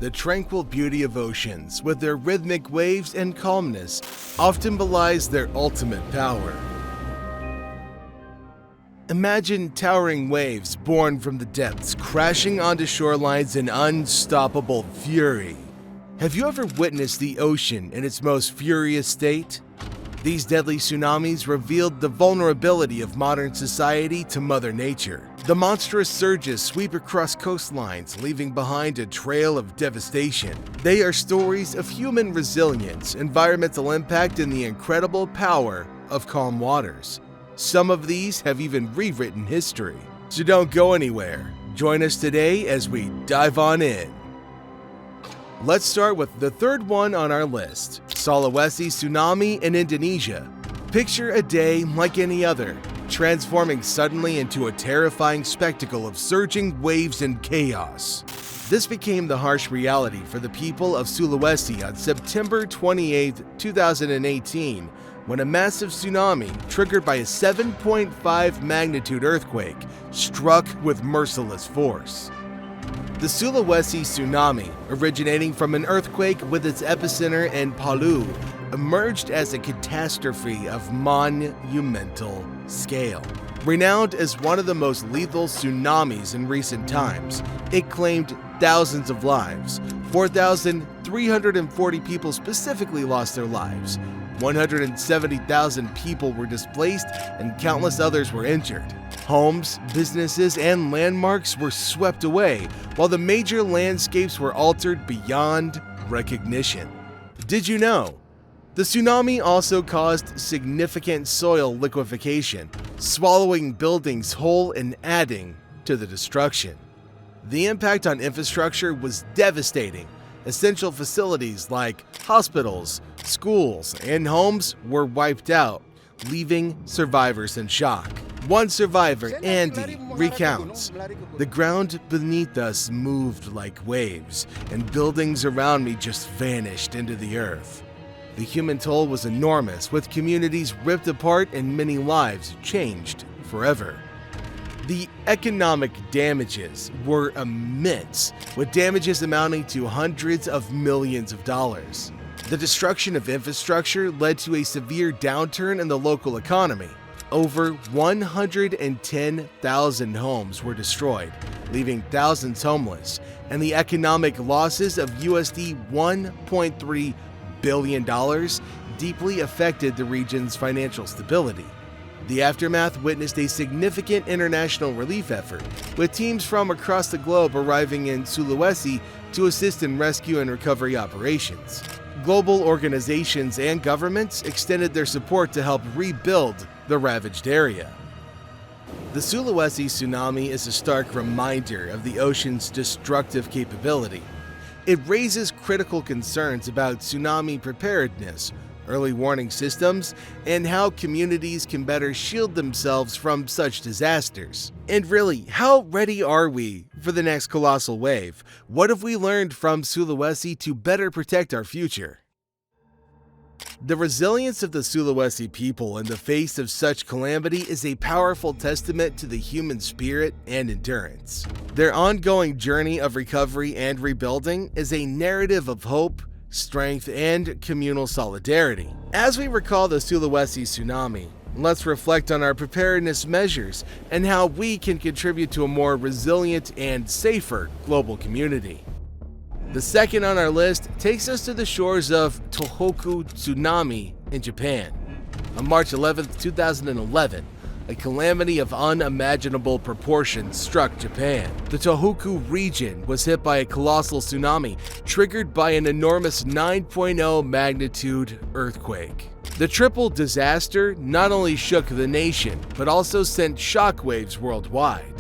The tranquil beauty of oceans, with their rhythmic waves and calmness, often belies their ultimate power. Imagine towering waves born from the depths crashing onto shorelines in unstoppable fury. Have you ever witnessed the ocean in its most furious state? These deadly tsunamis revealed the vulnerability of modern society to Mother Nature. The monstrous surges sweep across coastlines, leaving behind a trail of devastation. They are stories of human resilience, environmental impact, and the incredible power of calm waters. Some of these have even rewritten history. So don't go anywhere. Join us today as we dive on in. Let's start with the third one on our list, Sulawesi Tsunami in Indonesia. Picture a day like any other, transforming suddenly into a terrifying spectacle of surging waves and chaos. This became the harsh reality for the people of Sulawesi on September 28, 2018, when a massive tsunami, triggered by a 7.5 magnitude earthquake, struck with merciless force. The Sulawesi Tsunami, originating from an earthquake with its epicenter in Palu, emerged as a catastrophe of monumental scale. Renowned as one of the most lethal tsunamis in recent times, it claimed thousands of lives. 4,340 people specifically lost their lives. 170,000 people were displaced and countless others were injured. Homes, businesses, and landmarks were swept away, while the major landscapes were altered beyond recognition. Did you know? The tsunami also caused significant soil liquefaction, swallowing buildings whole and adding to the destruction. The impact on infrastructure was devastating. Essential facilities like hospitals, schools, and homes were wiped out, leaving survivors in shock. One survivor, Andy, recounts, "The ground beneath us moved like waves, and buildings around me just vanished into the earth." The human toll was enormous, with communities ripped apart and many lives changed forever. The economic damages were immense, with damages amounting to hundreds of millions of dollars. The destruction of infrastructure led to a severe downturn in the local economy. Over 110,000 homes were destroyed, leaving thousands homeless, and the economic losses of USD $1.3 billion deeply affected the region's financial stability. The aftermath witnessed a significant international relief effort, with teams from across the globe arriving in Sulawesi to assist in rescue and recovery operations. Global organizations and governments extended their support to help rebuild the ravaged area. The Sulawesi Tsunami is a stark reminder of the ocean's destructive capability. It raises critical concerns about tsunami preparedness, early warning systems, and how communities can better shield themselves from such disasters. And really, how ready are we for the next colossal wave? What have we learned from Sulawesi to better protect our future? The resilience of the Sulawesi people in the face of such calamity is a powerful testament to the human spirit and endurance. Their ongoing journey of recovery and rebuilding is a narrative of hope, strength, and communal solidarity. As we recall the Sulawesi Tsunami, let's reflect on our preparedness measures and how we can contribute to a more resilient and safer global community. The second on our list takes us to the shores of Tohoku Tsunami in Japan. On March 11, 2011, a calamity of unimaginable proportions struck Japan. The Tohoku region was hit by a colossal tsunami triggered by an enormous 9.0 magnitude earthquake. The triple disaster not only shook the nation, but also sent shockwaves worldwide.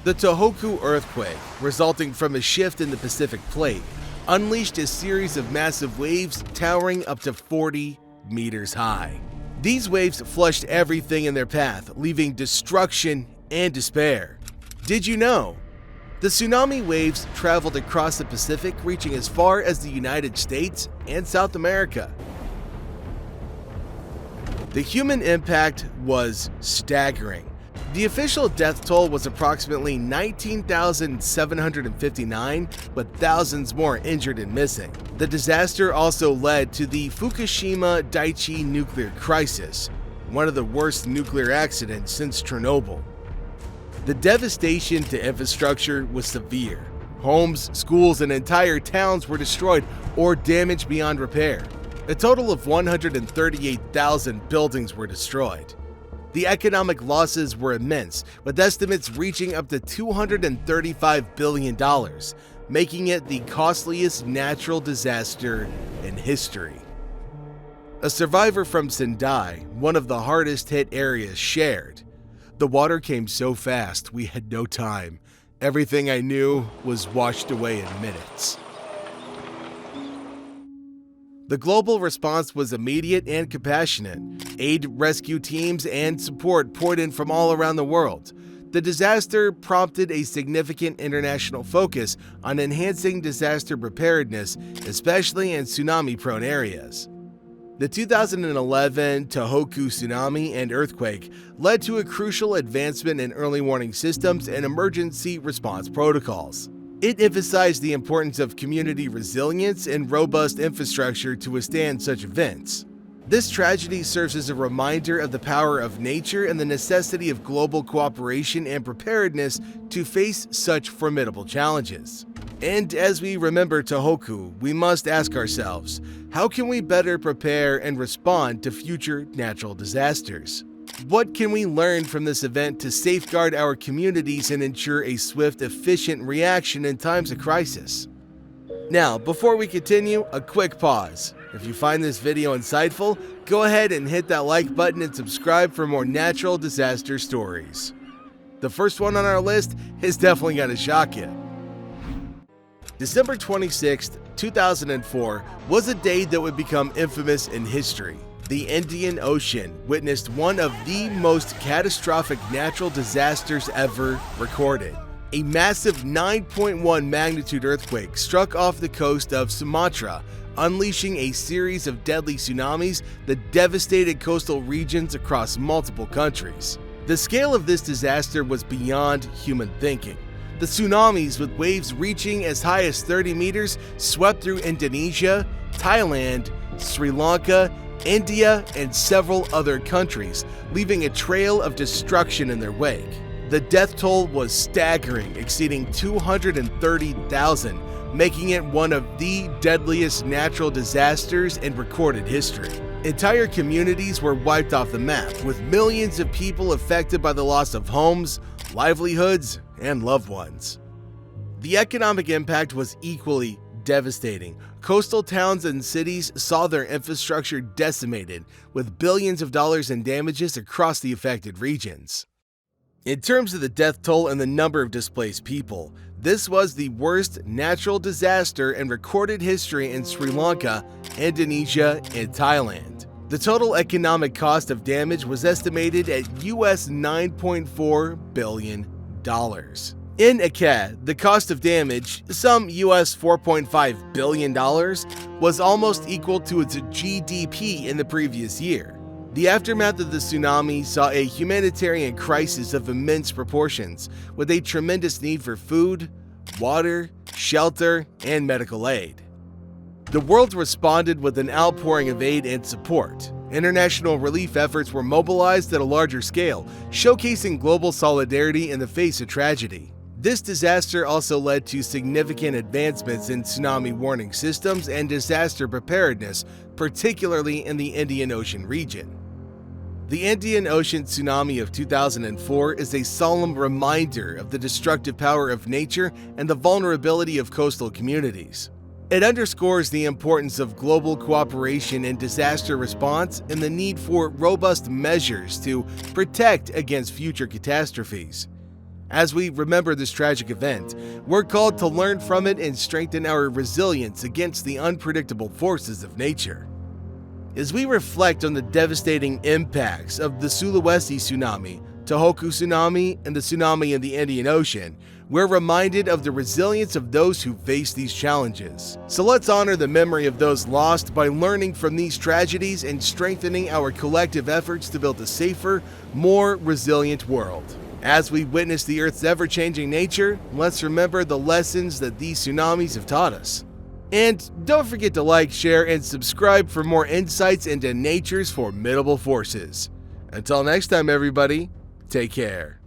The Tohoku earthquake, resulting from a shift in the Pacific plate, unleashed a series of massive waves towering up to 40 meters high. These waves flushed everything in their path, leaving destruction and despair. Did you know? The tsunami waves traveled across the Pacific, reaching as far as the United States and South America. The human impact was staggering. The official death toll was approximately 19,759, with thousands more injured and missing. The disaster also led to the Fukushima Daiichi nuclear crisis, one of the worst nuclear accidents since Chernobyl. The devastation to infrastructure was severe. Homes, schools, and entire towns were destroyed or damaged beyond repair. A total of 138,000 buildings were destroyed. The economic losses were immense, with estimates reaching up to $235 billion, making it the costliest natural disaster in history. A survivor from Sendai, one of the hardest hit areas, shared, "The water came so fast, we had no time. Everything I knew was washed away in minutes." The global response was immediate and compassionate. Aid, rescue teams, and support poured in from all around the world. The disaster prompted a significant international focus on enhancing disaster preparedness, especially in tsunami-prone areas. The 2011 Tohoku Tsunami and earthquake led to a crucial advancement in early warning systems and emergency response protocols. It emphasized the importance of community resilience and robust infrastructure to withstand such events. This tragedy serves as a reminder of the power of nature and the necessity of global cooperation and preparedness to face such formidable challenges. And as we remember Tohoku, we must ask ourselves, how can we better prepare and respond to future natural disasters? What can we learn from this event to safeguard our communities and ensure a swift, efficient reaction in times of crisis? Now, before we continue, a quick pause. If you find this video insightful, go ahead and hit that like button and subscribe for more natural disaster stories. The first one on our list is definitely going to shock you. December 26, 2004 was a day that would become infamous in history. The Indian Ocean witnessed one of the most catastrophic natural disasters ever recorded. A massive 9.1 magnitude earthquake struck off the coast of Sumatra, unleashing a series of deadly tsunamis that devastated coastal regions across multiple countries. The scale of this disaster was beyond human thinking. The tsunamis, with waves reaching as high as 30 meters, swept through Indonesia, Thailand, Sri Lanka, India, and several other countries, leaving a trail of destruction in their wake. The death toll was staggering, exceeding 230,000, making it one of the deadliest natural disasters in recorded history. Entire communities were wiped off the map, with millions of people affected by the loss of homes, livelihoods, and loved ones. The economic impact was equally devastating. Coastal towns and cities saw their infrastructure decimated, with billions of dollars in damages across the affected regions. In terms of the death toll and the number of displaced people, this was the worst natural disaster in recorded history in Sri Lanka, Indonesia, and Thailand. The total economic cost of damage was estimated at US $9.4 billion. In Aceh, the cost of damage, some US $4.5 billion, was almost equal to its GDP in the previous year. The aftermath of the tsunami saw a humanitarian crisis of immense proportions, with a tremendous need for food, water, shelter, and medical aid. The world responded with an outpouring of aid and support. International relief efforts were mobilized at a larger scale, showcasing global solidarity in the face of tragedy. This disaster also led to significant advancements in tsunami warning systems and disaster preparedness, particularly in the Indian Ocean region. The Indian Ocean tsunami of 2004 is a solemn reminder of the destructive power of nature and the vulnerability of coastal communities. It underscores the importance of global cooperation in disaster response and the need for robust measures to protect against future catastrophes. As we remember this tragic event, we're called to learn from it and strengthen our resilience against the unpredictable forces of nature. As we reflect on the devastating impacts of the Sulawesi Tsunami, Tohoku Tsunami, and the tsunami in the Indian Ocean, we're reminded of the resilience of those who face these challenges. So let's honor the memory of those lost by learning from these tragedies and strengthening our collective efforts to build a safer, more resilient world. As we witness the Earth's ever-changing nature, let's remember the lessons that these tsunamis have taught us. And don't forget to like, share, and subscribe for more insights into nature's formidable forces. Until next time, everybody, take care.